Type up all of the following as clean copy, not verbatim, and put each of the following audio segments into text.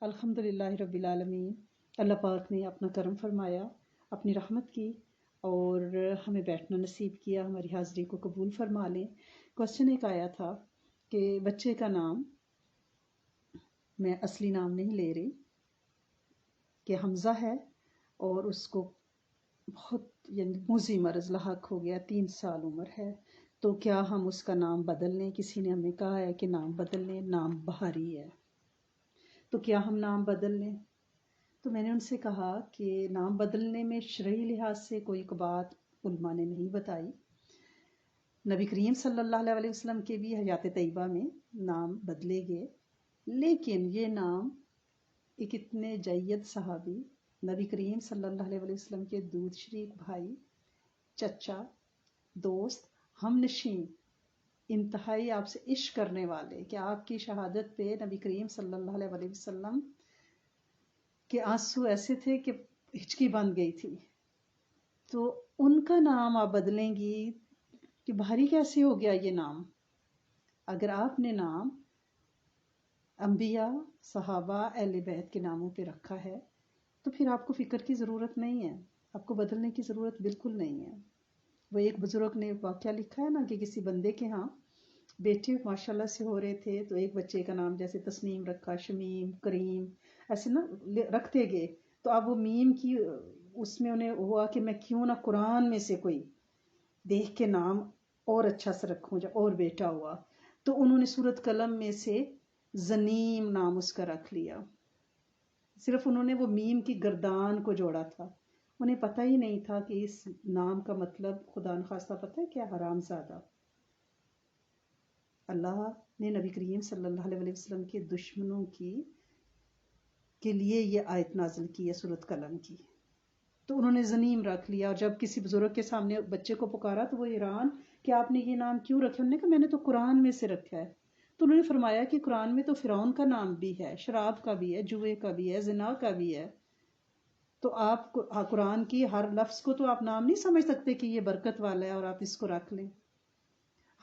الحمدللہ رب العالمین۔ اللہ پاک نے اپنا کرم فرمایا، اپنی رحمت کی اور ہمیں بیٹھنا نصیب کیا۔ ہماری حاضری کو قبول فرما لیں۔ کوشچن ایک آیا تھا کہ بچے کا نام، میں اصلی نام نہیں لے رہی، کہ حمزہ ہے اور اس کو بہت موذی مرض لاحق ہو گیا، 3 سال عمر ہے، تو کیا ہم اس کا نام بدل لیں؟ کسی نے ہمیں کہا ہے کہ نام بدل لیں، نام بہاری ہے، تو کیا ہم نام بدل لیں؟ تو میں نے ان سے کہا کہ نام بدلنے میں شرعی لحاظ سے کوئی بات علماء نے نہیں بتائی۔ نبی کریم صلی اللہ علیہ وسلم کے بھی حیات طیبہ میں نام بدلے گئے، لیکن یہ نام ایک اتنے جید صحابی، نبی کریم صلی اللہ علیہ وسلم کے دودھ شریک بھائی، چچا، دوست، ہم نشین، انتہائی آپ سے عشق کرنے والے، کہ آپ کی شہادت پہ نبی کریم صلی اللہ علیہ وسلم کے آنسو ایسے تھے کہ ہچکی بن گئی تھی، تو ان کا نام آپ بدلیں گی کہ بھاری کیسے ہو گیا یہ نام؟ اگر آپ نے نام انبیاء، صحابہ، اہل بیت کے ناموں پہ رکھا ہے تو پھر آپ کو فکر کی ضرورت نہیں ہے، آپ کو بدلنے کی ضرورت بالکل نہیں ہے۔ وہ ایک بزرگ نے واقعہ لکھا ہے نا کہ کسی بندے کے ہاں بیٹے ماشاءاللہ سے ہو رہے تھے، تو ایک بچے کا نام جیسے تسنیم رکھا، شمیم، کریم، ایسے نا رکھتے گئے، تو اب وہ میم کی اس میں انہیں ہوا کہ میں کیوں نہ قرآن میں سے کوئی دیکھ کے نام اور اچھا سے رکھوں، جب اور بیٹا ہوا تو انہوں نے سورۃ قلم میں سے زنیم نام اس کا رکھ لیا۔ صرف انہوں نے وہ میم کی گردان کو جوڑا تھا، انہیں پتہ ہی نہیں تھا کہ اس نام کا مطلب خدا نخواستہ پتہ ہے کیا؟ حرام زادہ۔ اللہ نے نبی کریم صلی اللہ علیہ وسلم کے دشمنوں کے لیے یہ آیت نازل کی ہے سورۃ قلم کی، تو انہوں نے زنیم رکھ لیا، اور جب کسی بزرگ کے سامنے بچے کو پکارا تو وہ حیران کہ آپ نے یہ نام کیوں رکھا؟ انہوں نے کہا میں نے تو قرآن میں سے رکھا ہے۔ تو انہوں نے فرمایا کہ قرآن میں تو فرعون کا نام بھی ہے، شراب کا بھی ہے، جوئے کا بھی ہے، زنا کا بھی ہے، تو آپ قرآن کی ہر لفظ کو تو آپ نام نہیں سمجھ سکتے کہ یہ برکت والا ہے اور آپ اس کو رکھ لیں۔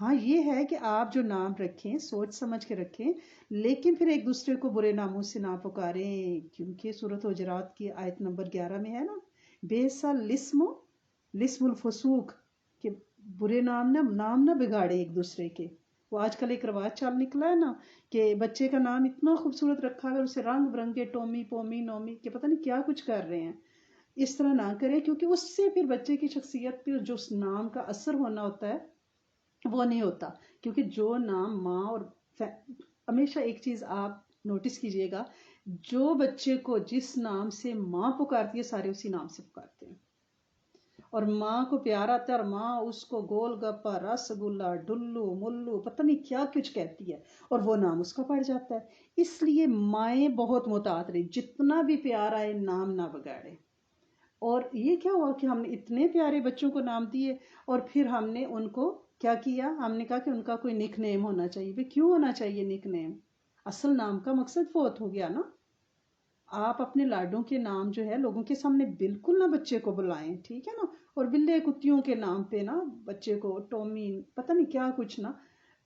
ہاں یہ ہے کہ آپ جو نام رکھیں سوچ سمجھ کے رکھیں، لیکن پھر ایک دوسرے کو برے ناموں سے نہ پکاریں، کیونکہ سورۃ حجرات کی آیت نمبر 11 میں ہے نا، بیسا لسم الفسوق، کہ برے نام نہ بگاڑے ایک دوسرے کے۔ وہ آج کل ایک رواج چال نکلا ہے نا کہ بچے کا نام اتنا خوبصورت رکھا ہے، اسے رنگ برنگے ٹومی پومی نومی کہ پتہ نہیں کیا کچھ کر رہے ہیں۔ اس طرح نہ کرے، کیونکہ اس سے پھر بچے کی شخصیت پہ جو اس نام کا اثر ہونا ہوتا ہے وہ نہیں ہوتا، کیونکہ جو نام ماں اور ہمیشہ ایک چیز آپ نوٹس کیجئے گا، جو بچے کو جس نام سے ماں پکارتی ہے سارے اسی نام سے پکارتے ہیں، اور ماں کو پیار آتا ہے اور ماں اس کو گول گپا، رس گلا، ڈلو ملو، پتہ نہیں کیا کچھ کہتی ہے، اور وہ نام اس کا پڑ جاتا ہے۔ اس لیے مائیں بہت محتاط رہیں، جتنا بھی پیار آئے نام نہ بگاڑے۔ اور یہ کیا ہوا کہ ہم نے اتنے پیارے بچوں کو نام دیے اور پھر ہم نے ان کو کیا کیا؟ ہم نے کہا کہ ان کا کوئی نک نیم ہونا چاہیے۔ بھئی کیوں ہونا چاہیے نک نیم؟ اصل نام کا مقصد فوت ہو گیا نا۔ آپ اپنے لاڈوں کے نام جو ہے لوگوں کے سامنے بالکل نہ بچے کو بلائیں، ٹھیک ہے نا، اور بلے کتیوں کے نام پہ نا بچے کو ٹومی پتہ نہیں کیا کچھ نا،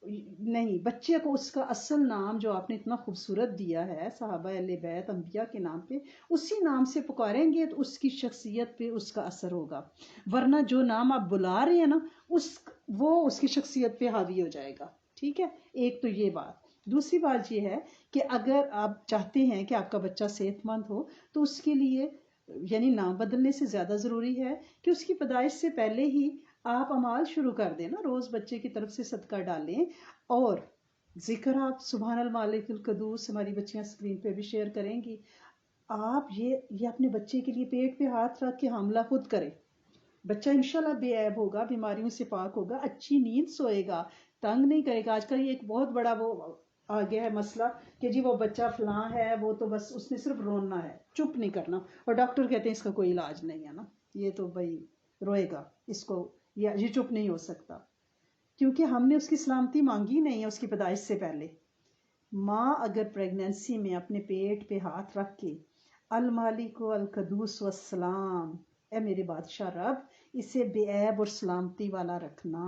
نہیں، بچے کو اس کا اصل نام جو آپ نے اتنا خوبصورت دیا ہے صحابہ اہل بیت انبیاء کے نام پہ، اسی نام سے پکاریں گے تو اس کی شخصیت پہ اس کا اثر ہوگا، ورنہ جو نام آپ بلا رہے ہیں نا وہ اس کی شخصیت پہ حاوی ہو جائے گا، ٹھیک ہے۔ ایک تو یہ بات۔ دوسری بات یہ ہے کہ اگر آپ چاہتے ہیں کہ آپ کا بچہ صحت مند ہو تو اس کے لیے یعنی نام بدلنے سے زیادہ ضروری ہے کہ اس کی پیدائش سے پہلے ہی آپ اعمال شروع کر دیں نا، روز بچے کی طرف سے صدقہ ڈالیں، اور ذکر آپ سبحان المالک القدوس، ہماری بچیاں اسکرین پہ بھی شیئر کریں گی، آپ یہ اپنے بچے کے لیے پیٹ پہ ہاتھ رکھ کے حاملہ خود کریں، بچہ انشاءاللہ بے عیب ہوگا، بیماریوں سے پاک ہوگا، اچھی نیند سوئے گا، تنگ نہیں کرے گا۔ آج کل یہ ایک بہت بڑا وہ آ گیا ہے مسئلہ کہ جی وہ بچہ فلاں ہے، وہ تو بس اس نے صرف رونا ہے، چپ نہیں کرنا، اور ڈاکٹر کہتے ہیں اس کا کوئی علاج نہیں ہے نا، یہ تو بھائی روئے گا، اس کو یہ چپ نہیں ہو سکتا، کیونکہ ہم نے اس کی سلامتی مانگی نہیں ہے اس کی پیدائش سے پہلے۔ ماں اگر پریگنینسی میں اپنے پیٹ پہ ہاتھ رکھ کے المالک القدوس والسلام، اے میرے بادشاہ رب اسے بے عیب اور سلامتی والا رکھنا،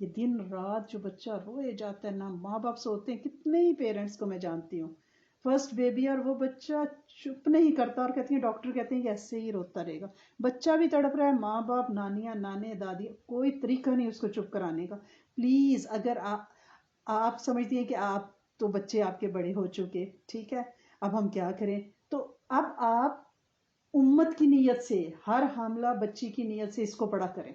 یہ دن رات جو بچہ روئے جاتا ہے نا، ماں باپ سوتے ہیں، کتنے ہی پیرنٹس کو میں جانتی ہوں فرسٹ بیبی اور وہ بچہ چپ نہیں کرتا اور کہتی ہیں ڈاکٹر کہتے ہیں کہ ایسے ہی روتا رہے گا. بچہ بھی تڑپ رہا ہے, ماں باپ, نانیاں, نانے, دادی, کوئی طریقہ نہیں اس کو چپ کرانے کا. پلیز اگر آپ سمجھتی ہیں کہ آپ تو بچے آپ کے بڑے ہو چکے, ٹھیک ہے, اب ہم کیا کریں, تو اب آپ امت کی نیت سے, ہر حاملہ بچی کی نیت سے اس کو پڑھا کریں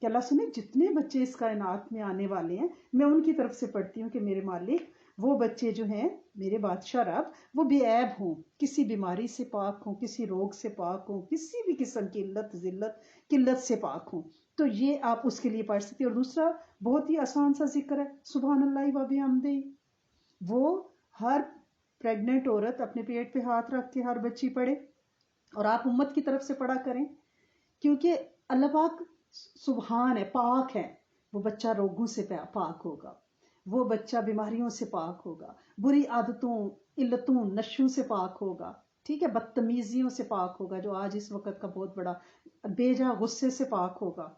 کہ اللہ سنے جتنے بچے اس کائنات میں آنے والے ہیں میں ان کی طرف سے پڑھتی ہوں کہ میرے مالک وہ بچے جو ہیں میرے بادشاہ رب وہ بے عیب ہوں, کسی بیماری سے پاک ہوں, کسی روگ سے پاک ہوں, کسی بھی قسم کی علت ذلت قلت سے پاک ہوں. تو یہ آپ اس کے لیے پڑھ سکتے ہیں. اور دوسرا بہت ہی آسان سا ذکر ہے, سبحان اللہ و بحمدہ. وہ ہر پریگننٹ عورت اپنے پیٹ پہ ہاتھ رکھ کے ہر بچی پڑھے اور آپ امت کی طرف سے پڑھا کریں, کیونکہ اللہ پاک سبحان ہے, پاک ہے. وہ بچہ روگوں سے پاک ہوگا, وہ بچہ بیماریوں سے پاک ہوگا, بری عادتوں, علتوں, نشوں سے پاک ہوگا, ٹھیک ہے, بدتمیزیوں سے پاک ہوگا جو آج اس وقت کا بہت بڑا بے جا غصے سے پاک ہوگا.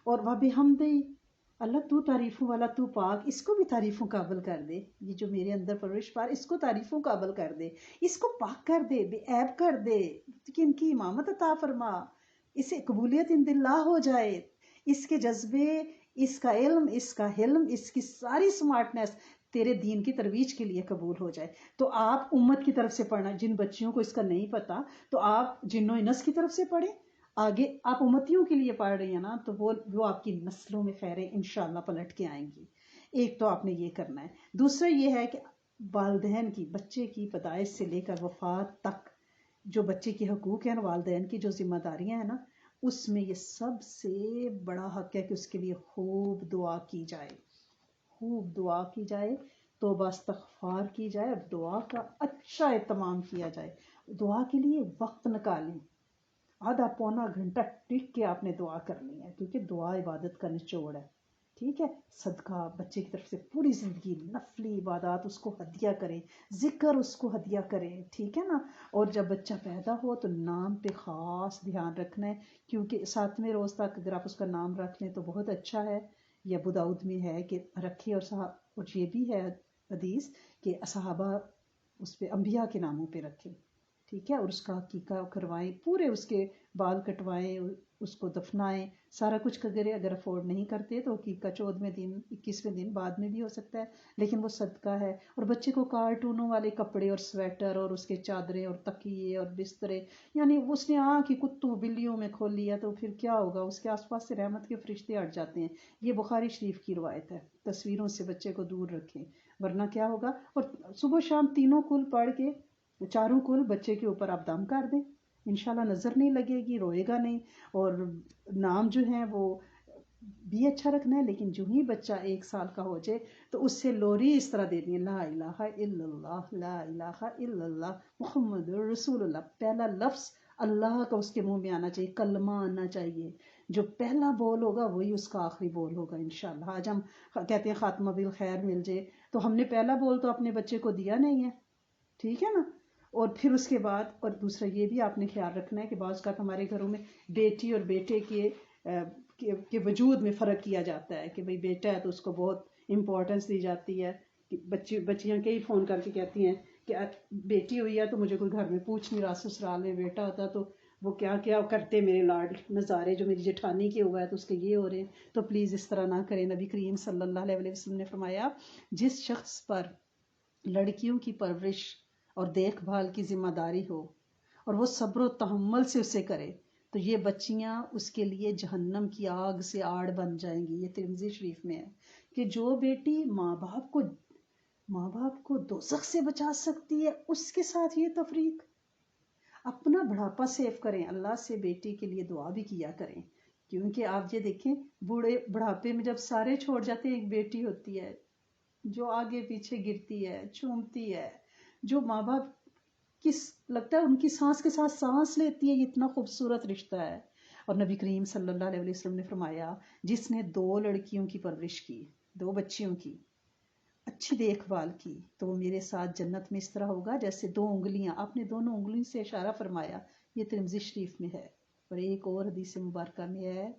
اور وہ بحمدہ, اللہ تو تعریفوں والا, تو پاک, اس کو بھی تعریفوں قابل کر دے. یہ جو میرے اندر پرورش پار, اس کو تعریفوں قابل کر دے, اس کو پاک کر دے, بے عیب کر دے, کہ ان کی امامت عطا فرما, اسے قبولیت ان اللہ ہو جائے, اس کے جذبے, اس کا علم, اس کا حلم, اس کی ساری سمارٹنیس تیرے دین کی ترویج کے لیے قبول ہو جائے. تو آپ امت کی طرف سے پڑھنا, جن بچیوں کو اس کا نہیں پتا تو آپ جن و انس کی طرف سے پڑھیں. آگے آپ امتیوں کے لیے پڑھ رہی ہیں نا, تو وہ آپ کی نسلوں میں خیریں انشاءاللہ پلٹ کے آئیں گی. ایک تو آپ نے یہ کرنا ہے. دوسرا یہ ہے کہ والدین کی, بچے کی پیدائش سے لے کر وفات تک جو بچے کے حقوق ہیں, والدین کی جو ذمہ داریاں ہیں نا, اس میں یہ سب سے بڑا حق ہے کہ اس کے لیے خوب دعا کی جائے, خوب دعا کی جائے, توبہ استغفار کی جائے, اور دعا کا اچھا اہتمام کیا جائے. دعا کے لیے وقت نکالیں, آدھا پونا گھنٹہ ٹک کے آپ نے دعا کرنی ہے, کیونکہ دعا عبادت کا نچوڑ ہے, ٹھیک ہے. صدقہ بچے کی طرف سے پوری زندگی نفلی عبادات اس کو ہدیہ کریں, ذکر اس کو ہدیہ کریں, ٹھیک ہے نا. اور جب بچہ پیدا ہو تو نام پہ خاص دھیان رکھنا ہے, کیونکہ 7ویں روز تک اگر آپ اس کا نام رکھ لیں تو بہت اچھا ہے. یہ ابو داؤد میں ہے کہ رکھے, اور یہ بھی ہے حدیث کہ صحابہ اس پہ انبیاء کے ناموں پہ رکھیں, ٹھیک ہے. اور اس کا عقیقہ کروائیں, پورے اس کے بال کٹوائیں, اس کو دفنائیں, سارا کچھ کریں. اگر افورڈ نہیں کرتے تو عقیقہ 14ویں دن 21ویں دن بعد میں بھی ہو سکتا ہے, لیکن وہ صدقہ ہے. اور بچے کو کارٹونوں والے کپڑے اور سویٹر اور اس کے چادریں اور تکیے اور بسترے, یعنی اس نے آنکھ ہی کتوں بلیوں میں کھول لیا تو پھر کیا ہوگا, اس کے آس پاس سے رحمت کے فرشتے ہٹ جاتے ہیں. یہ بخاری شریف کی روایت ہے. تصویروں سے بچے کو دور رکھیں, ورنہ کیا ہوگا. اور صبح شام تینوں کل پڑھ کے, چاروں کل بچے کے اوپر آپ دم کر دیں, انشاءاللہ نظر نہیں لگے گی, روئے گا نہیں. اور نام جو ہیں وہ بھی اچھا رکھنا ہے, لیکن جو ہی بچہ 1 سال کا ہو جائے تو اس سے لوری اس طرح دے دیں, لا الہ الا اللہ, لا الہ الا اللہ, محمد رسول اللہ. پہلا لفظ اللہ کا اس کے منہ میں آنا چاہیے, کلمہ آنا چاہیے. جو پہلا بول ہوگا وہی اس کا آخری بول ہوگا انشاءاللہ. آج ہم کہتے ہیں خاتمہ بالخیر مل جائے, تو ہم نے پہلا بول تو اپنے بچے کو دیا نہیں ہے, ٹھیک ہے نا. اور پھر اس کے بعد, اور دوسرا یہ بھی آپ نے خیال رکھنا ہے کہ بعض اوقات ہمارے گھروں میں بیٹی اور بیٹے کے وجود میں فرق کیا جاتا ہے, کہ بھئی بیٹا ہے تو اس کو بہت امپورٹنس دی جاتی ہے. کہ بچیاں کئی فون کر کے کہتی ہیں کہ بیٹی ہوئی ہے تو مجھے کوئی گھر میں پوچھ نہیں رہا, سسرال میں بیٹا ہوتا تو وہ کیا کیا کرتے میرے لاڈ نظارے, جو میری جٹھانی کے ہوا ہے تو اس کے یہ ہو رہے ہیں. تو پلیز اس طرح نہ کریں. نبی کریم صلی اللہ علیہ وسلم نے فرمایا, جس شخص پر لڑکیوں کی پرورش اور دیکھ بھال کی ذمہ داری ہو اور وہ صبر و تحمل سے اسے کرے, تو یہ بچیاں اس کے لیے جہنم کی آگ سے آڑ بن جائیں گی. یہ ترمذی شریف میں ہے کہ جو بیٹی ماں باپ کو دوزخ سے بچا سکتی ہے, اس کے ساتھ یہ تفریق. اپنا بڑھاپا سیو کریں, اللہ سے بیٹی کے لیے دعا بھی کیا کریں, کیونکہ آپ یہ دیکھیں بڑھاپے میں جب سارے چھوڑ جاتے ہیں, ایک بیٹی ہوتی ہے جو آگے پیچھے گرتی ہے, چومتی ہے, جو ماں باپ لگتا ہے ان کی سانس کے ساتھ سانس لیتی ہے. یہ اتنا خوبصورت رشتہ ہے. اور نبی کریم صلی اللہ علیہ وسلم نے فرمایا, جس نے 2 لڑکیوں کی پرورش کی, 2 بچیوں کی اچھی دیکھ بھال کی, تو وہ میرے ساتھ جنت میں اس طرح ہوگا جیسے 2 انگلیاں. آپ نے دونوں انگلی سے اشارہ فرمایا, یہ ترمذی شریف میں ہے. اور ایک اور حدیث مبارکہ میں ہے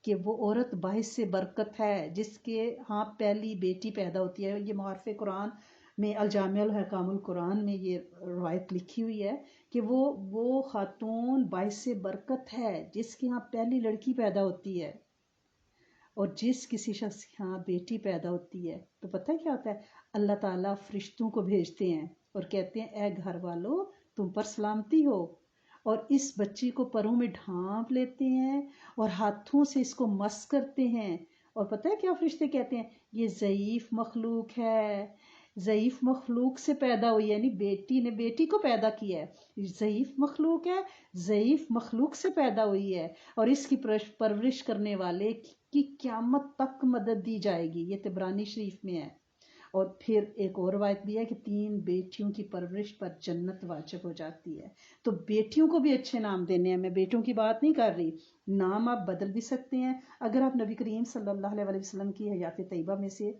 کہ وہ عورت باعث سے برکت ہے جس کے ہاں پہلی بیٹی پیدا ہوتی ہے. یہ معارف قرآن میں الجامع الحکام القرآن میں یہ روایت لکھی ہوئی ہے کہ وہ خاتون باعث برکت ہے جس کے ہاں پہلی لڑکی پیدا ہوتی ہے، اور جس کسی شخص کے ہاں بیٹی پیدا ہوتی ہے تو پتہ کیا ہوتا ہے، اللہ تعالیٰ فرشتوں کو بھیجتے ہیں اور کہتے ہیں اے گھر والو تم پر سلامتی ہو، اور اس بچی کو پروں میں ڈھانپ لیتے ہیں اور ہاتھوں سے اس کو مس کرتے ہیں، اور پتہ ہے کیا فرشتے کہتے ہیں، یہ ضعیف مخلوق ہے، ضعیف مخلوق سے پیدا ہوئی ہے، یعنی بیٹی نے بیٹی کو پیدا کیا ہے، ضعیف مخلوق ہے، ضعیف مخلوق سے پیدا ہوئی ہے، اور اس کی پرورش کرنے والے کی قیامت تک مدد دی جائے گی۔ یہ طبرانی شریف میں ہے۔ اور پھر ایک اور روایت بھی ہے کہ 3 بیٹیوں کی پرورش پر جنت واجب ہو جاتی ہے۔ تو بیٹیوں کو بھی اچھے نام دینے ہیں، میں بیٹوں کی بات نہیں کر رہی، نام آپ بدل بھی سکتے ہیں۔ اگر آپ نبی کریم صلی اللہ علیہ وسلم کی حیات طیبہ میں سے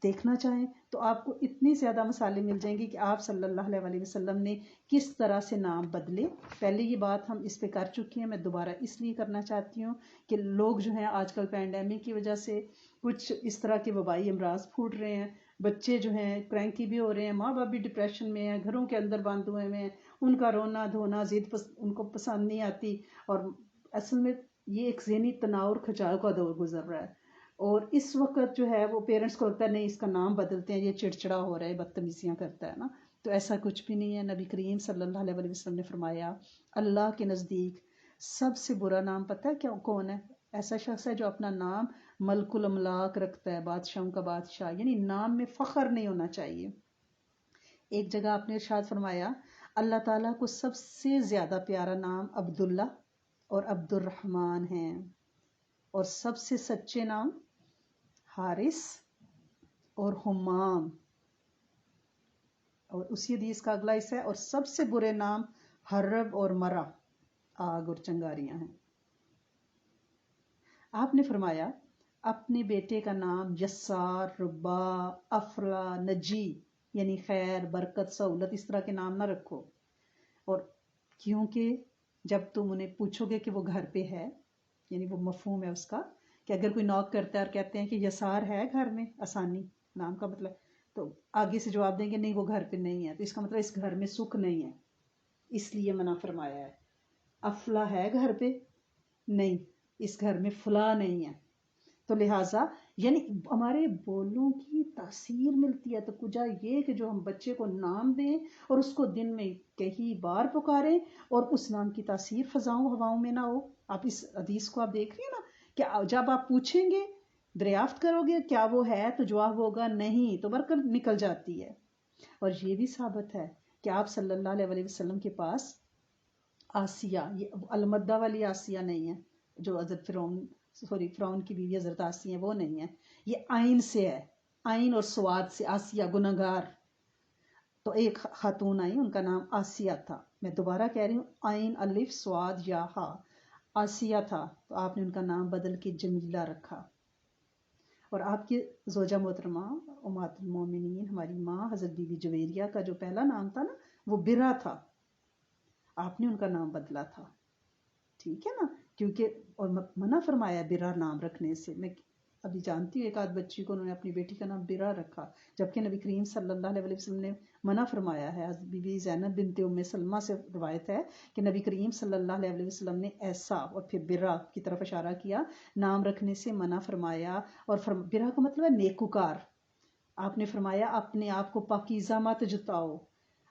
دیکھنا چاہیں تو آپ کو اتنی زیادہ مثالیں مل جائیں گی کہ آپ صلی اللہ علیہ وسلم نے کس طرح سے نام بدلے۔ پہلے یہ بات ہم اس پہ کر چکی ہیں، میں دوبارہ اس لیے کرنا چاہتی ہوں کہ لوگ جو ہیں آج کل پینڈیمک کی وجہ سے کچھ اس طرح کے وبائی امراض پھوٹ رہے ہیں، بچے جو ہیں کرینکی بھی ہو رہے ہیں، ماں باپ بھی ڈپریشن میں ہیں، گھروں کے اندر بند ہوئے ہیں، ان کا رونا دھونا ضد ان کو پسند نہیں آتی، اور اصل میں یہ ایک ذہنی تناؤ اور کھچاؤ کا دور گزر رہا ہے، اور اس وقت جو ہے وہ پیرنٹس کو لگتا ہے نہیں اس کا نام بدلتے ہیں، یہ چڑچڑا ہو رہا ہے، بدتمیزیاں کرتا ہے نا، تو ایسا کچھ بھی نہیں ہے۔ نبی کریم صلی اللہ علیہ وسلم نے فرمایا اللہ کے نزدیک سب سے برا نام پتہ ہے کیا کون ہے؟ ایسا شخص ہے جو اپنا نام ملک الاملاک رکھتا ہے، بادشاہوں کا بادشاہ، یعنی نام میں فخر نہیں ہونا چاہیے۔ ایک جگہ آپ نے ارشاد فرمایا اللہ تعالیٰ کو سب سے زیادہ پیارا نام عبداللہ اور عبد الرحمن ہیں، اور سب سے سچے نام حارث اور حمام، اور اسی حدیث کا اگلا حصہ ہے اور سب سے برے نام حرب اور مرا، آگ اور چنگاریاں ہیں۔ آپ نے فرمایا اپنے بیٹے کا نام یسار، ربا، افلا، نجی، یعنی خیر، برکت، سہولت، اس طرح کے نام نہ رکھو، اور کیونکہ جب تم انہیں پوچھو گے کہ وہ گھر پہ ہے، یعنی وہ مفہوم ہے اس کا کہ اگر کوئی نوک کرتا ہے اور کہتے ہیں کہ یسار ہے گھر میں، آسانی نام کا مطلب، تو آگے سے جواب دیں گے نہیں وہ گھر پہ نہیں ہے، تو اس کا مطلب اس گھر میں سکھ نہیں ہے، اس لیے منع فرمایا ہے۔ افلا ہے گھر پہ؟ نہیں، اس گھر میں فلاں نہیں ہے، تو لہٰذا یعنی ہمارے بولوں کی تاثیر ملتی ہے۔ تو کجا یہ کہ جو ہم بچے کو نام دیں اور اس کو دن میں کئی بار پکاریں اور اس نام کی تاثیر فضاؤں ہواؤں میں نہ ہو۔ آپ اس حدیث کو آپ دیکھ رہے ہیں نا کہ جب آپ پوچھیں گے، دریافت کرو گے کیا وہ ہے، تو جواب ہوگا نہیں، تو برکت نکل جاتی ہے۔ اور یہ بھی ثابت ہے کہ آپ صلی اللہ علیہ وسلم کے پاس آسیہ، یہ المدہ والی آسیہ نہیں ہے جو حضرت فرعون کی بیوی حضرت آسیہ وہ نہیں ہے، یہ عین سے ہے، عین اور سواد سے آسیہ گنہگار۔ تو ایک خاتون آئی، ان کا نام آسیہ تھا، میں دوبارہ کہہ رہی ہوں، عین الف سواد یا ہا، آسیہ تھا، تو آپ نے ان کا نام بدل کے جمیلہ رکھا۔ اور آپ کی زوجہ محترمہ امہات المومنین ہماری ماں حضرت بی بی جویریہ کا جو پہلا نام تھا نا وہ برا تھا، آپ نے ان کا نام بدلا تھا، ٹھیک ہے نا، کیونکہ اور منع فرمایا برا نام رکھنے سے۔ میں ابھی جانتی ہوں ایک آدھ بچی کو انہوں نے اپنی بیٹی کا نام برا رکھا، جبکہ نبی کریم صلی اللہ علیہ وسلم نے منع فرمایا ہے۔ بی بی زینب بنت ام سلمہ سے روایت ہے کہ نبی کریم صلی اللہ علیہ وسلم نے ایسا، اور پھر برا کی طرف اشارہ کیا، نام رکھنے سے منع فرمایا، اور برا کا مطلب ہے نیکوکار۔ آپ نے فرمایا اپنے آپ کو پاکیزہ مت جتاؤ،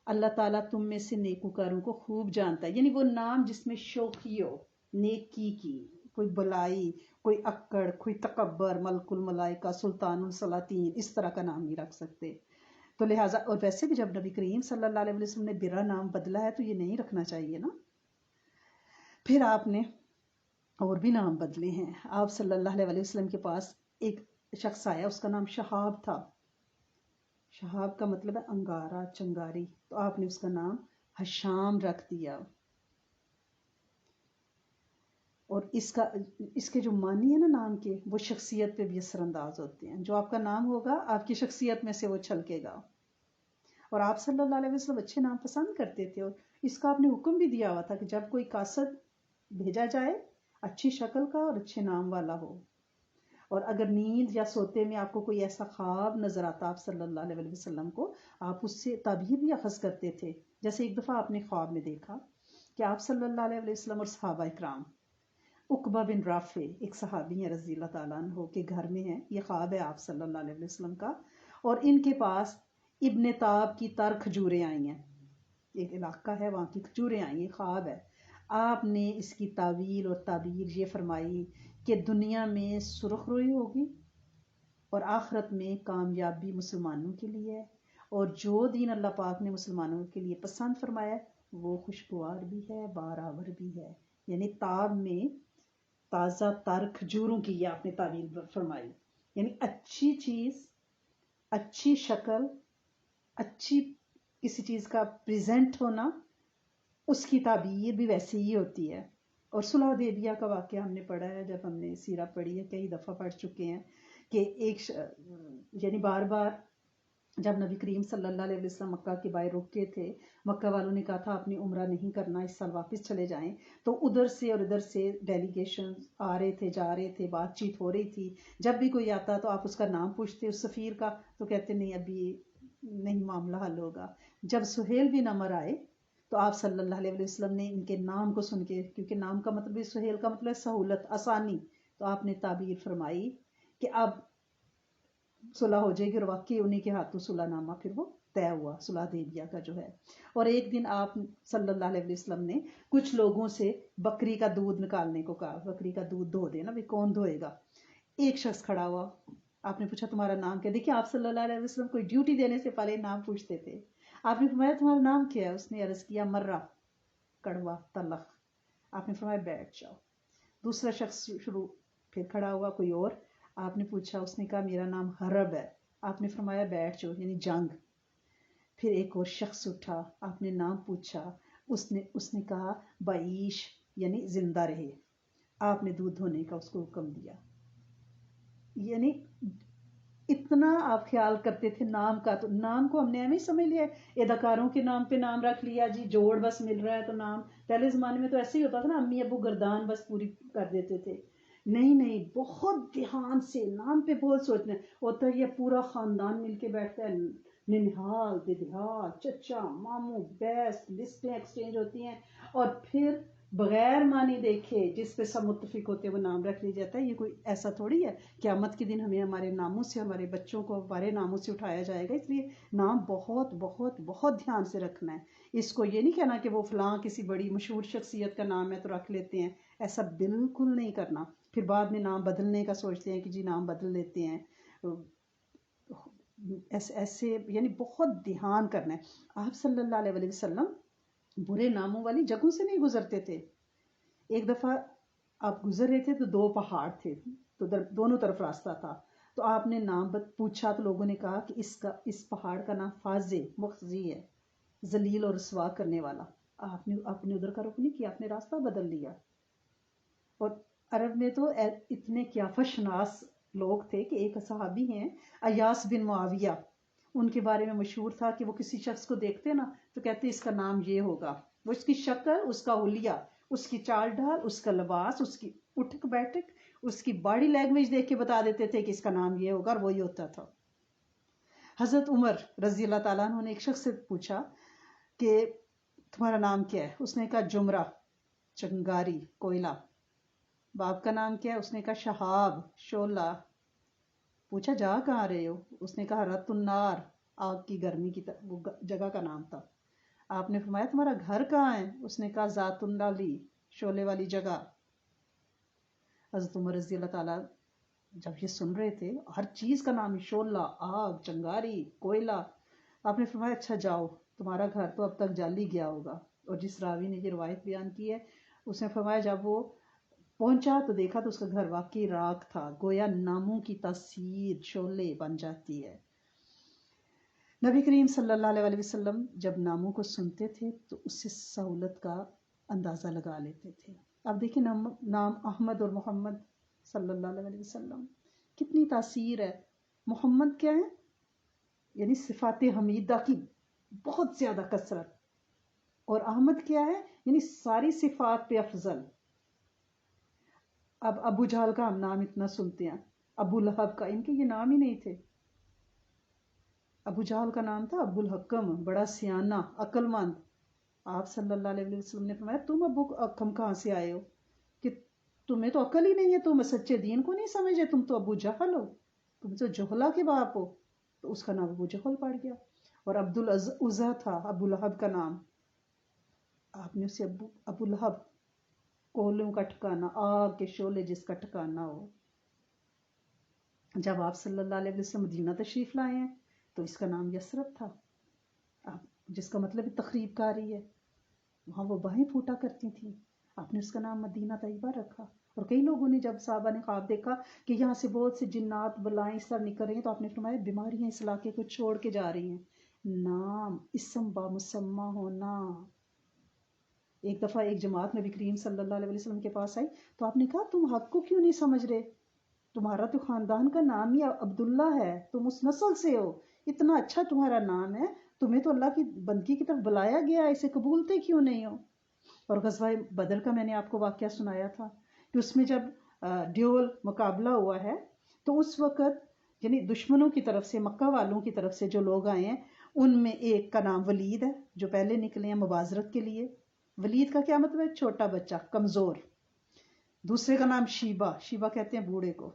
اللہ تعالیٰ تم میں سے نیکوکاروں کو خوب جانتا ہے، یعنی وہ نام جس میں شوخی ہو، نیکی کی، کوئی بلائی، کوئی اکڑ، کوئی تکبر، ملک الملائکہ، سلطان السلاطین، اس طرح کا نام نہیں رکھ سکتے۔ تو لہٰذا، اور ویسے بھی جب نبی کریم صلی اللہ علیہ وسلم نے برا نام بدلا ہے تو یہ نہیں رکھنا چاہیے نا۔ پھر آپ نے اور بھی نام بدلے ہیں۔ آپ صلی اللہ علیہ وسلم کے پاس ایک شخص آیا، اس کا نام شہاب تھا، شہاب کا مطلب ہے انگارہ، چنگاری، تو آپ نے اس کا نام ہشام رکھ دیا۔ اور اس کے جو معنی ہے نا نام کے، وہ شخصیت پہ بھی اثر انداز ہوتے ہیں، جو آپ کا نام ہوگا آپ کی شخصیت میں سے وہ چھلکے گا۔ اور آپ صلی اللہ علیہ وسلم اچھے نام پسند کرتے تھے، اور اس کا آپ نے حکم بھی دیا ہوا تھا کہ جب کوئی قاصد بھیجا جائے اچھی شکل کا اور اچھے نام والا ہو۔ اور اگر نیند یا سوتے میں آپ کو کوئی ایسا خواب نظر آتا آپ صلی اللہ علیہ وسلم کو، آپ اس سے تعبیر بھی اخذ کرتے تھے. جیسے ایک دفعہ آپ نے خواب میں دیکھا کہ آپ صلی اللہ علیہ وسلم اور صحابہ اکرام، عقبہ بن رافع ایک صحابی ہیں رضی اللہ تعالیٰ عنہ کے گھر میں ہیں، یہ خواب ہے آپ صلی اللہ علیہ وسلم کا، اور ان کے پاس ابن تاب کی تر کھجوریں آئی ہیں، ایک علاقہ ہے وہاں کی کھجوریں آئی ہیں، خواب ہے. آپ نے اس کی تعویل اور تعبیر یہ فرمائی کہ دنیا میں سرخ روئی ہوگی اور آخرت میں کامیابی مسلمانوں کے لیے ہے، اور جو دین اللہ پاک نے مسلمانوں کے لیے پسند فرمایا وہ خوشگوار بھی ہے، بارآور بھی ہے. یعنی تاب میں تازہ تر کھجوروں کی یہ آپ نے تعبیر فرمائی. یعنی اچھی چیز، اچھی شکل، اچھی کسی چیز کا پریزنٹ ہونا، اس کی تعبیر بھی ویسے ہی ہوتی ہے. اور صلح حدیبیہ کا واقعہ ہم نے پڑھا ہے، جب ہم نے سیرہ پڑھی ہے، کئی دفعہ پڑھ چکے ہیں کہ یعنی بار بار جب نبی کریم صلی اللہ علیہ وسلم مکہ کے باہر رکے تھے، مکہ والوں نے کہا تھا اپنی عمرہ نہیں کرنا، اس سال واپس چلے جائیں، تو ادھر سے اور ادھر سے ڈیلیگیشن آ رہے تھے، جا رہے تھے، بات چیت ہو رہی تھی. جب بھی کوئی آتا تو آپ اس کا نام پوچھتے اس سفیر کا، تو کہتے نہیں ابھی نہیں معاملہ حل ہوگا. جب سہیل بن عمر آئے تو آپ صلی اللہ علیہ وسلم نے ان کے نام کو سن کے، کیونکہ نام کا مطلب سہیل کا مطلب سہولت، آسانی، تو آپ نے تعبیر فرمائی کہ اب صلح ہو جائے گی، اور واقعی انہی کے ہاتھوں صلح نامہ پھر وہ طے ہوا، صلح حدیبیہ کا جو ہے. اور ایک دن آپ صلی اللہ علیہ وسلم نے کچھ لوگوں سے بکری کا دودھ نکالنے کو کہا، بکری کا دودھ دھو دینا، بھی کون دھوئے گا. ایک شخص کھڑا ہوا، آپ نے پوچھا تمہارا نام کیا؟ دیکھیے آپ صلی اللہ علیہ وسلم کوئی ڈیوٹی دینے سے پہلے نام پوچھتے تھے. آپ نے فرمایا تمہارا نام کیا ہے؟ اس نے عرض کیا مرہ، کڑوا، تلخ. آپ نے فرمایا بیٹھ جاؤ. دوسرا شخص شروع پھر کھڑا ہوا، کوئی اور. آپ نے پوچھا، اس نے کہا میرا نام حرب ہے. آپ نے فرمایا بیٹھ جاؤ، یعنی جنگ. پھر ایک اور شخص اٹھا، آپ نے نام پوچھا، اس نے کہا بعیش، یعنی زندہ رہے. آپ نے دودھ دھونے کا اس کو حکم دیا. یعنی اتنا آپ خیال کرتے تھے نام کا. تو نام کو ہم نے ایویں سمجھ لیا اداکاروں کے نام پہ نام رکھ لیا جی، جوڑ بس مل رہا ہے تو نام. پہلے زمانے میں تو ایسے ہی ہوتا تھا نا، امی ابو گردان بس پوری کر دیتے تھے. نہیں نہیں، بہت دھیان سے نام پہ بہت سوچنا ہوتا ہے. یہ پورا خاندان مل کے بیٹھتا ہے، ننہال، ددھیال، چچا، ماموں، بیس، لسٹیں ایکسچینج ہوتی ہیں، اور پھر بغیر معنی دیکھے جس پہ سب متفق ہوتے ہیں وہ نام رکھ لیا جاتا ہے. یہ کوئی ایسا تھوڑی ہے قیامت کے دن ہمیں ہمارے ناموں سے، ہمارے بچوں کو ہمارے ناموں سے اٹھایا جائے گا. اس لیے نام بہت بہت بہت دھیان سے رکھنا ہے. اس کو یہ نہیں کہنا کہ وہ فلاں کسی بڑی مشہور شخصیت کا نام ہے تو رکھ لیتے ہیں، ایسا بالکل نہیں کرنا. پھر بعد میں نام بدلنے کا سوچتے ہیں کہ جی نام بدل لیتے ہیں، ایسے یعنی بہت دھیان کرنا ہے. آپ صلی اللہ علیہ وسلم برے ناموں والی جگہوں سے نہیں گزرتے تھے. ایک دفعہ آپ گزر رہے تھے تو دو پہاڑ تھے، تو دونوں طرف راستہ تھا. تو آپ نے نام پوچھا تو لوگوں نے کہا کہ اس پہاڑ کا نام فازے، مخزی ہے، ذلیل اور رسوا کرنے والا. آپ نے ادھر کا رخ نہیں کیا، آپ نے راستہ بدل لیا. اور عرب میں تو اتنے قیافہ شناس لوگ تھے کہ ایک صحابی ہیں ایاس بن معاویہ، ان کے بارے میں مشہور تھا کہ وہ کسی شخص کو دیکھتے نا تو کہتے اس کا نام یہ ہوگا. وہ اس کی شکل، اس کا حلیہ، اس کی چال ڈھال، اس کا لباس، اس کی اٹھک بیٹھک، اس کی باڈی لینگویج دیکھ کے بتا دیتے تھے کہ اس کا نام یہ ہوگا، اور وہی ہوتا تھا. حضرت عمر رضی اللہ تعالیٰ عنہ نے ایک شخص سے پوچھا کہ تمہارا نام کیا ہے؟ اس نے کہا جمرہ، چنگاری، کوئلہ. باپ کا نام کیا ہے؟ اس نے کہا شہاب، شعلہ. پوچھا جا کہاں رہے ہو؟ اس نے کہا رت النار، آگ کی گرمی کی وہ جگہ کا نام تھا. آپ نے فرمایا تمہارا گھر کہاں ہے؟ اس نے کہا ذات العلی، شعلے والی جگہ. حضرت عمر رضی اللہ تعالیٰ جب یہ سن رہے تھے، ہر چیز کا نام، شعلہ، آگ، چنگاری، کوئلہ. آپ نے فرمایا اچھا جاؤ، تمہارا گھر تو اب تک جل ہی گیا ہوگا. اور جس راوی نے یہ روایت بیان کی ہے اس نے فرمایا جب وہ پہنچا تو دیکھا تو اس کا گھر واقعی راکھ تھا. گویا ناموں کی تاثیر شعلے بن جاتی ہے. نبی کریم صلی اللہ علیہ وسلم جب ناموں کو سنتے تھے تو اس سے سہولت کا اندازہ لگا لیتے تھے. اب دیکھیں نام احمد اور محمد صلی اللہ علیہ وسلم کتنی تاثیر ہے. محمد کیا ہے؟ یعنی صفات حمیدہ کی بہت زیادہ کثرت. اور احمد کیا ہے؟ یعنی ساری صفات پہ افضل. اب ابو جہل کا ہم نام اتنا سنتے ہیں، ابو لہب کا ان کے یہ نام ہی نہیں تھے. ابو جہل کا نام تھا ابو الحکم، بڑا سیانہ عقل مند. آپ صلی اللہ علیہ وسلم نے فرمایا تم ابو الحکم کہاں سے آئے ہو کہ تمہیں تو عقل ہی نہیں ہے، تم سچے دین کو نہیں سمجھے، تم تو ابو جہل ہو، تم تو جہلا کے باپ ہو. تو اس کا نام ابو جہل پڑ گیا. اور عبد العزا تھا ابو لہب کا نام. آپ نے اسے ابو لہب، کولوں کا ٹھکانا، آگ کے شعلے جس کا ٹھکانا ہو. جب آپ صلی اللہ علیہ وسلم مدینہ تشریف لائے ہیں تو اس کا نام یثرب تھا، جس کا مطلب تخریب کاری ہے. وہاں وہ باہیں پھوٹا کرتی تھیں، آپ نے اس کا نام مدینہ طیبہ رکھا. اور کئی لوگوں نے جب صحابہ نے خواب دیکھا کہ یہاں سے بہت سے جنات بلائیں اس طرح نکل رہی ہیں تو آپ نے فرمایا بیماریاں اس علاقے کو چھوڑ کے جا رہی ہیں. نام اسم با مسمہ ہونا. ایک دفعہ ایک جماعت نبی کریم صلی اللہ علیہ وسلم کے پاس آئی تو آپ نے کہا تم حق کو کیوں نہیں سمجھ رہے، تمہارا تو خاندان کا نام ہی عبداللہ ہے، تم اس نسل سے ہو، اتنا اچھا تمہارا نام ہے، تمہیں تو اللہ کی بندگی کی طرف بلایا گیا، اسے قبولتے کیوں نہیں ہو. اور غزوہ بدر کا میں نے آپ کو واقعہ سنایا تھا کہ اس میں جب ڈیول مقابلہ ہوا ہے تو اس وقت یعنی دشمنوں کی طرف سے، مکہ والوں کی طرف سے جو لوگ آئے ہیں ان میں ایک کا نام ولید ہے جو پہلے نکلے ہیں مبازرت کے لیے. ولید کا کیا مطلب ہے؟ چھوٹا بچہ، کمزور. دوسرے کا نام شیبہ، شیبہ کہتے ہیں بوڑھے کو،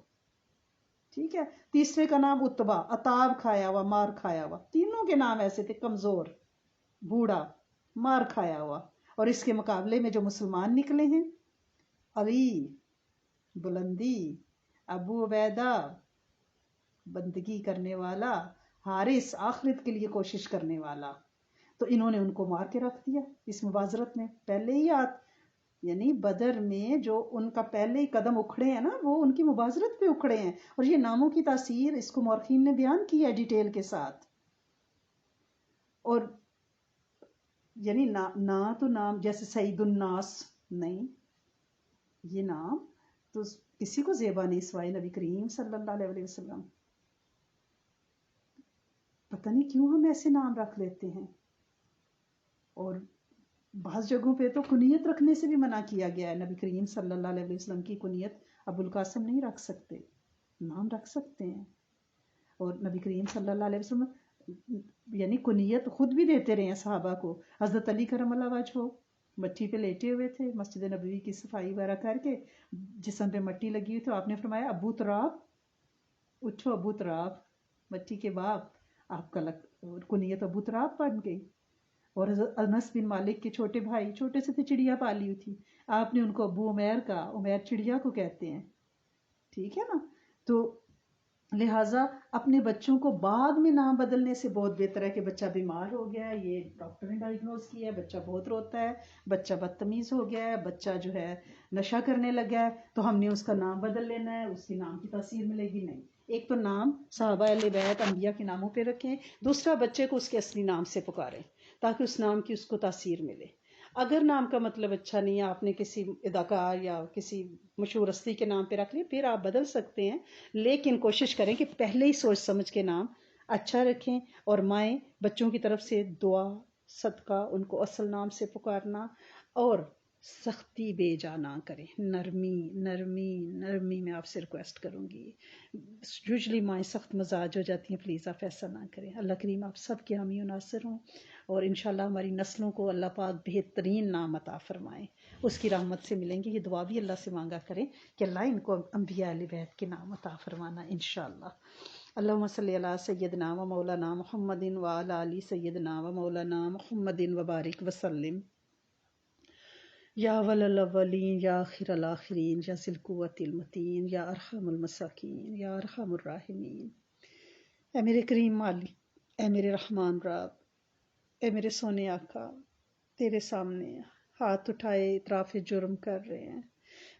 ٹھیک ہے. تیسرے کا نام اتبا، عطاب کھایا ہوا، مار کھایا ہوا. تینوں کے نام ایسے تھے، کمزور، بوڑھا، مار کھایا ہوا. اور اس کے مقابلے میں جو مسلمان نکلے ہیں، علی، بلندی، ابو عبیدہ، بندگی کرنے والا، حارث، آخرت کے لیے کوشش کرنے والا. تو انہوں نے ان کو مار کے رکھ دیا اس مبازرت میں. پہلے ہی یعنی بدر میں جو ان کا پہلے ہی قدم اکھڑے ہیں نا وہ ان کی مبازرت پہ اکھڑے ہیں. اور یہ ناموں کی تاثیر اس کو مورخین نے بیان کی ہے ڈیٹیل کے ساتھ. اور یعنی نہ تو نام جیسے سعید الناس نہیں، یہ نام تو کسی کو زیبا نہیں سوائے نبی کریم صلی اللہ علیہ وسلم. پتہ نہیں کیوں ہم ایسے نام رکھ لیتے ہیں. اور بعض جگہوں پہ تو کنیت رکھنے سے بھی منع کیا گیا ہے. نبی کریم صلی اللہ علیہ وسلم کی کنیت ابو القاسم نہیں رکھ سکتے، نام رکھ سکتے ہیں. اور نبی کریم صلی اللہ علیہ وسلم یعنی کنیت خود بھی دیتے رہے ہیں صحابہ کو. حضرت علی کرم اللہ وجہہ مٹی پہ لیٹے ہوئے تھے، مسجد نبوی کی صفائی وغیرہ کر کے جسم پہ مٹی لگی ہوئی تو آپ نے فرمایا ابو تراب، اٹھو ابو تراب، مٹی کے باپ. آپ کا کنیت ابو تراب بن گئی. اور حضرت انس بن مالک کے چھوٹے بھائی چھوٹے سے تھے، چڑیا پالی ہوئی تھی، آپ نے ان کو ابو عمیر کا، عمیر چڑیا کو کہتے ہیں، ٹھیک ہے نا. تو لہٰذا اپنے بچوں کو بعد میں نام بدلنے سے بہت بہتر ہے کہ بچہ بیمار ہو گیا ہے، یہ ڈاکٹر نے ڈائگنوز کیا ہے، بچہ بہت روتا ہے، بچہ بدتمیز ہو گیا ہے، بچہ جو ہے نشہ کرنے لگا ہے، تو ہم نے اس کا نام بدل لینا ہے، اس کے نام کی تاثیر ملے گی نہیں. ایک تو نام صحابہ اہل بیت انبیاء کے ناموں پہ رکھیں، دوسرا بچے کو اس کے اصلی نام سے پکاریں تاکہ اس نام کی اس کو تاثیر ملے. اگر نام کا مطلب اچھا نہیں ہے، آپ نے کسی اداکار یا کسی مشہور ہستی کے نام پہ رکھ لیا، پھر آپ بدل سکتے ہیں، لیکن کوشش کریں کہ پہلے ہی سوچ سمجھ کے نام اچھا رکھیں. اور مائیں بچوں کی طرف سے دعا صدقہ ان کو اصل نام سے پکارنا، اور سختی بے جا نہ کریں، نرمی نرمی نرمی میں آپ سے ریکویسٹ کروں گی. یوزلی مائیں سخت مزاج ہو جاتی ہیں، پلیز آپ ایسا نہ کریں. اللہ کریم آپ سب کے حامی و ناصر ہوں، اور انشاءاللہ ہماری نسلوں کو اللہ پاک بہترین نام عطا فرمائیں، اس کی رحمت سے ملیں گے. یہ دعا بھی اللہ سے مانگا کریں کہ اللہ ان کو انبیاء اہل بیت کے نام عطا فرمانا انشاءاللہ. اللہم صلی علی سیدنا و مولانا محمد و علی آل سیدنا و مولانا محمد وبارک وسلم. یا ولی الاولین یا آخر الاخرین یا ذی القوۃ المتین یا ارحم المساکین یا ارحم الراحمین. اے میرے کریم مالک، اے میرے رحمان رب، اے میرے سونے آقا، تیرے سامنے ہاتھ اٹھائے اعتراف جرم کر رہے ہیں.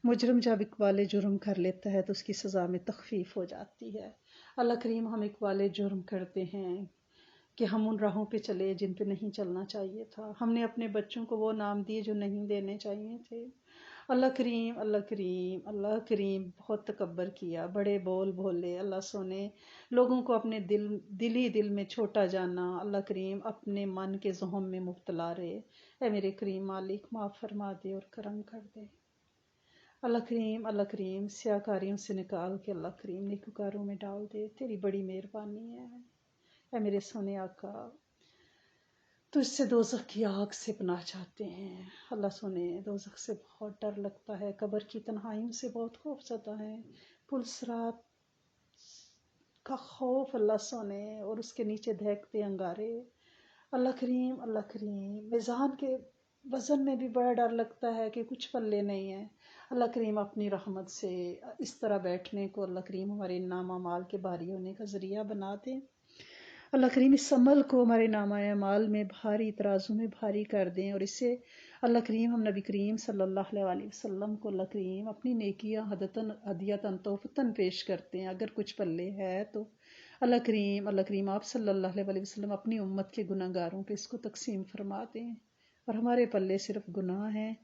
مجرم جب اقبال جرم کر لیتا ہے تو اس کی سزا میں تخفیف ہو جاتی ہے. اللہ کریم ہم اقبال جرم کرتے ہیں کہ ہم ان راہوں پہ چلے جن پہ نہیں چلنا چاہیے تھا. ہم نے اپنے بچوں کو وہ نام دیے جو نہیں دینے چاہیے تھے. اللہ کریم اللہ کریم اللہ کریم بہت تکبر کیا، بڑے بول بولے. اللہ سونے لوگوں کو اپنے دل میں چھوٹا جانا. اللہ کریم اپنے من کے زہم میں مبتلا رہے. اے میرے کریم مالک معاف فرما دے اور کرم کر دے. اللہ کریم سیاکاریوں سے نکال کے اللہ کریم نیکوکاروں میں ڈال دے، تیری بڑی مہربانی ہے۔ اے میرے سونے آقا، تجھ سے دوزخ کی آگ سے پناہ چاہتے ہیں۔ اللہ سونے، دوزخ سے بہت ڈر لگتا ہے، قبر کی تنہائیوں سے بہت خوف زدہ ہے، پل صراط کا خوف اللہ سونے، اور اس کے نیچے دہکتے انگارے۔ اللہ کریم میزان کے وزن میں بھی بڑا ڈر لگتا ہے کہ کچھ پلے نہیں ہے۔ اللہ کریم اپنی رحمت سے اس طرح بیٹھنے کو اللہ کریم ہمارے نامہ مال کے بھاری ہونے کا ذریعہ بنا دیں۔ اللہ کریم اس عمل کو ہمارے نامہ مال میں بھاری، ترازو میں بھاری کر دیں، اور اسے اللہ کریم ہم نبی کریم صلی اللہ علیہ وسلم کو اللہ کریم اپنی نیکیاں ہدیتاً تحفتاً پیش کرتے ہیں۔ اگر کچھ پلے ہے تو اللہ کریم آپ صلی اللہ علیہ وسلم اپنی امت کے گناہ گاروں پہ اس کو تقسیم فرما دیں، اور ہمارے پلے صرف گناہ ہیں۔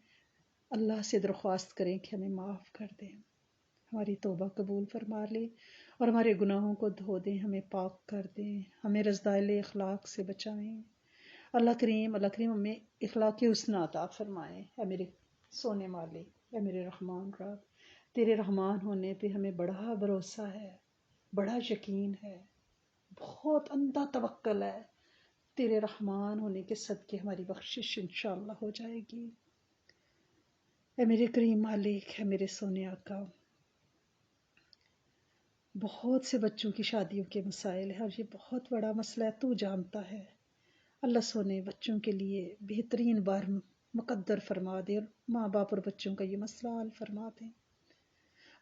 اللہ سے درخواست کریں کہ ہمیں معاف کر دیں، ہماری توبہ قبول فرما لے، اور ہمارے گناہوں کو دھو دیں، ہمیں پاک کر دیں، ہمیں رذائل اخلاق سے بچائیں۔ اللہ کریم ہمیں اخلاق حسنہ عطا فرمائیں۔ اے میرے سونے مالک، اے میرے رحمان رب، تیرے رحمان ہونے پہ ہمیں بڑا بھروسہ ہے، بڑا یقین ہے، بہت اندھا توکل ہے۔ تیرے رحمان ہونے کے صدقے ہماری بخشش انشاءاللہ ہو جائے گی۔ اے میرے کریم مالک، اے میرے سونے آقا، بہت سے بچوں کی شادیوں کے مسائل ہیں، اور یہ بہت بڑا مسئلہ ہے، تو جانتا ہے۔ اللہ سونے بچوں کے لیے بہترین بار مقدر فرما دے، اور ماں باپ اور بچوں کا یہ مسئلہ حل فرما دے۔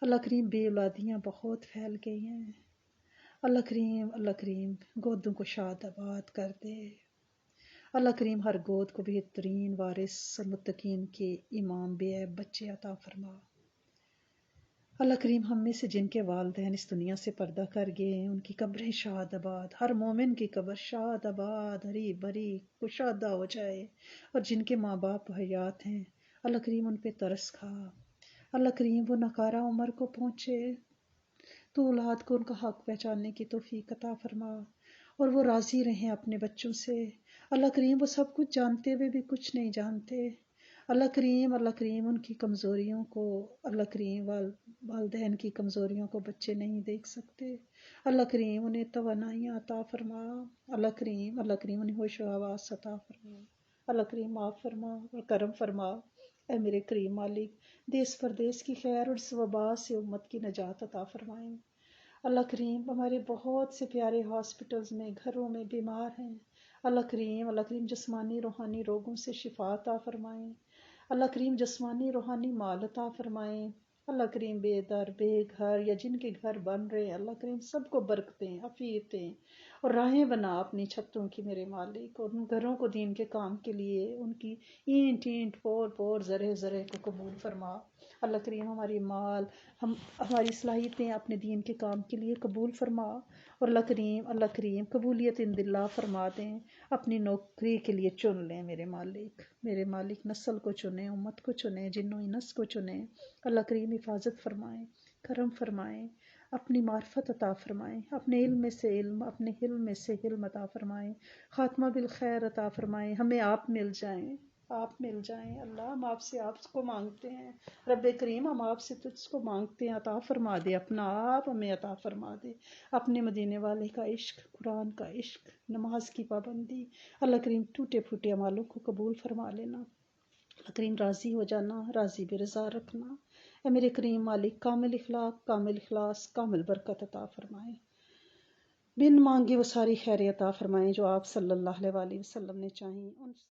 اللہ کریم بے اولادیاں بہت پھیل گئی ہیں، اللہ کریم گودوں کو شاد آباد کر دے۔ اللہ کریم ہر گود کو بہترین وارث اور متقین کے امام بے عیب بچے عطا فرما۔ اللہ کریم ہم میں سے جن کے والدین اس دنیا سے پردہ کر گئے ہیں، ان کی قبریں شاد آباد، ہر مومن کی قبر شاد آباد، ہری بھری کشادہ ہو جائے، اور جن کے ماں باپ حیات ہیں اللہ کریم ان پہ ترس کھا۔ اللہ کریم وہ نکارہ عمر کو پہنچے تو اولاد کو ان کا حق پہچاننے کی توفیق عطا فرما، اور وہ راضی رہیں اپنے بچوں سے۔ اللہ کریم وہ سب کچھ جانتے ہوئے بھی کچھ نہیں جانتے۔ اللہ کریم ان کی کمزوریوں کو، اللہ کریم والدین کی کمزوریوں کو بچے نہیں دیکھ سکتے۔ اللہ کریم انہیں توانائیاں عطا فرما۔ اللہ کریم انہیں ہوش و حواس عطا فرما۔ اللہ کریم معاف فرما اور کرم فرما۔ اے میرے کریم مالک، دیس پردیس کی خیر اور اس وبا سے امت کی نجات عطا فرمائیں۔ اللہ کریم ہمارے بہت سے پیارے ہاسپٹلز میں، گھروں میں بیمار ہیں، اللہ کریم جسمانی روحانی روگوں سے شفا عطا فرمائیں۔ اللہ کریم جسمانی روحانی مال عطا فرمائیں۔ اللہ کریم بے در بے گھر یا جن کے گھر بن رہے ہیں، اللہ کریم سب کو برکتیں، عافیتیں اور راہیں بنا اپنی چھتوں کی میرے مالک، اور ان گھروں کو دین کے کام کے لیے ان کی اینٹ پور پور ذرے ذرے کو قبول فرما۔ اللہ کریم ہماری مال، ہماری صلاحیتیں اپنے دین کے کام کے لیے قبول فرما، اور اللہ کریم قبولیت اند اللہ فرما دیں، اپنی نوکری کے لیے چن لیں میرے مالک نسل کو چنیں، امت کو چنیں، جن و انس کو چنیں۔ اللہ کریم حفاظت فرمائیں، کرم فرمائیں، اپنی معرفت عطا فرمائیں، اپنے علم میں سے علم، اپنے حلم میں سے حلم عطا فرمائیں، خاتمہ بالخیر عطا فرمائیں، ہمیں آپ مل جائیں۔ اللہ ہم آپ سے آپ کو مانگتے ہیں، رب کریم ہم آپ سے تجھ کو مانگتے ہیں، عطا فرما دے، اپنا آپ ہمیں عطا فرما دے، اپنے مدینے والے کا عشق، قرآن کا عشق، نماز کی پابندی۔ اللہ کریم ٹوٹے پھوٹے اعمالوں کو قبول فرما لینا، اللہ کریم راضی ہو جانا، راضی بے رضا رکھنا۔ اے میرے کریم مالک کامل اخلاق، کامل اخلاص، کامل برکت عطا فرمائیں، بن مانگے وہ ساری خیر عطا فرمائیں جو آپ صلی اللہ علیہ وسلم نے چاہیں۔